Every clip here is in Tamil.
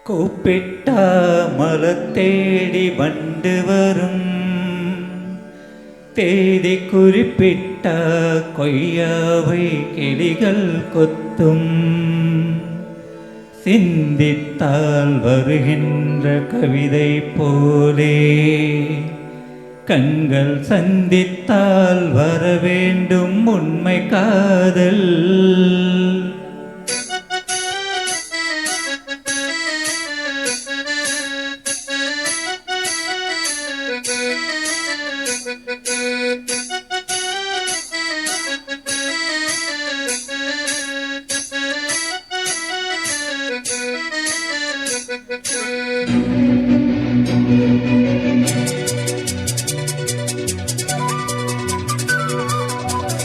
கூப்பிட்டா மலத்தேடி வண்டு வரும், தேதி குறிப்பிட்டா கொய்யாவை கிளிகள் கொத்தும். சிந்தித்தால் வருகின்ற கவிதை போலே கண்கள் சந்தித்தால் வரவேண்டும் உண்மை காதல்.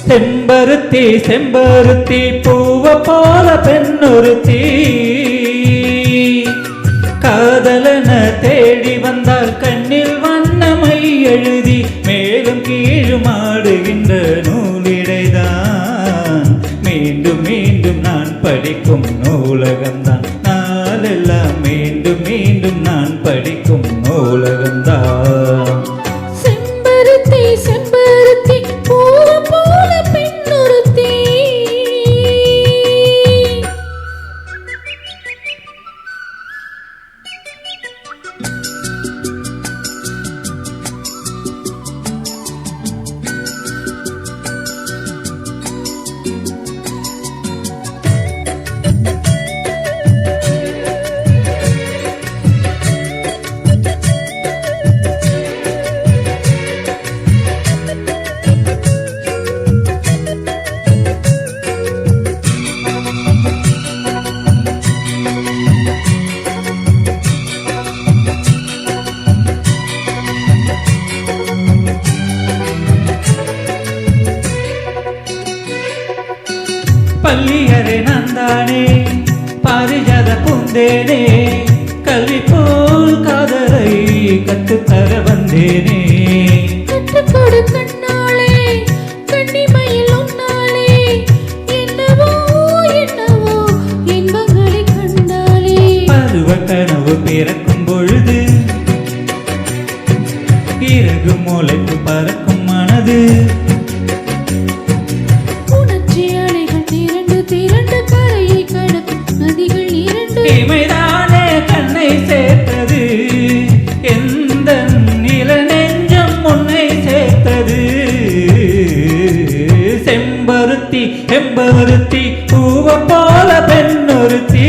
செம்பருத்தி செம்பருத்தி பூவ போல பெண்ணொருத்தி, காதலன தேடி வந்தால் கண்ணில் வண்ணமை எழுதி மேலும் கீழும் ஆடுகின்ற நூலிடைதான். மீண்டும் மீண்டும் நான் படிக்கும் நூலகம்தான், நாளெல்லாம் மீண்டும் மீண்டும் நான் படிக்கும் நூலகம்தான். செம்பருத்தி செம்பருத்தி பூவ போல பெண்ணொருத்தி, பள்ளியறை நந்தானே பாரிஜாத பூந்தேனே, கல்வி போல் காதலை கற்றுத்தர வந்தேனே. கற்றுக்கொடு கண்ணாளே கண்ணிமையில் உன்னாலே, என்னவோ என்னவோ இன்பங்களை கண்டாலே. பருவ கனவு பிறக்கும் பொழுது இறகு மூளைக்கு பறக்கும் மனது, இமைதானே கண்ணை சேர்த்தது, எந்த நில நெஞ்சம் உன்னை சேர்த்தது. செம்பருத்தி செம்பருத்தி பூவ போல பெண்ணொருத்தி.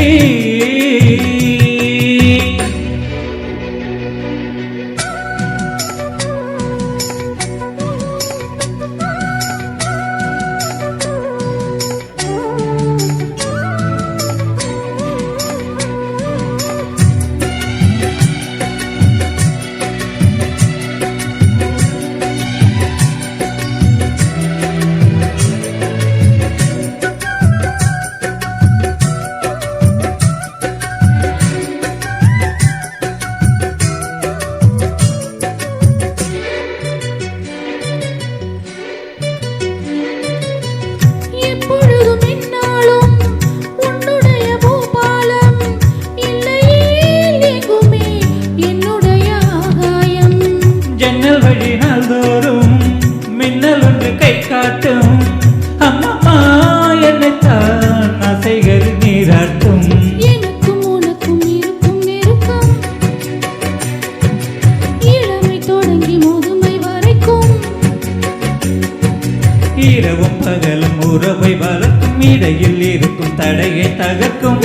மின்னல் ஒன்று கை காட்டும், அம்மம்மா என்னைத்தான் அசைகள் நீராட்டும். எனக்கும் உனக்கும் இருக்கும் நெருக்கம், இளமை தொடங்கி முதுமை வரைக்கும். இரவும் பகலும் உறவை வளர்க்கும், இடையில் இருக்கும் தடையை தகர்க்கும்.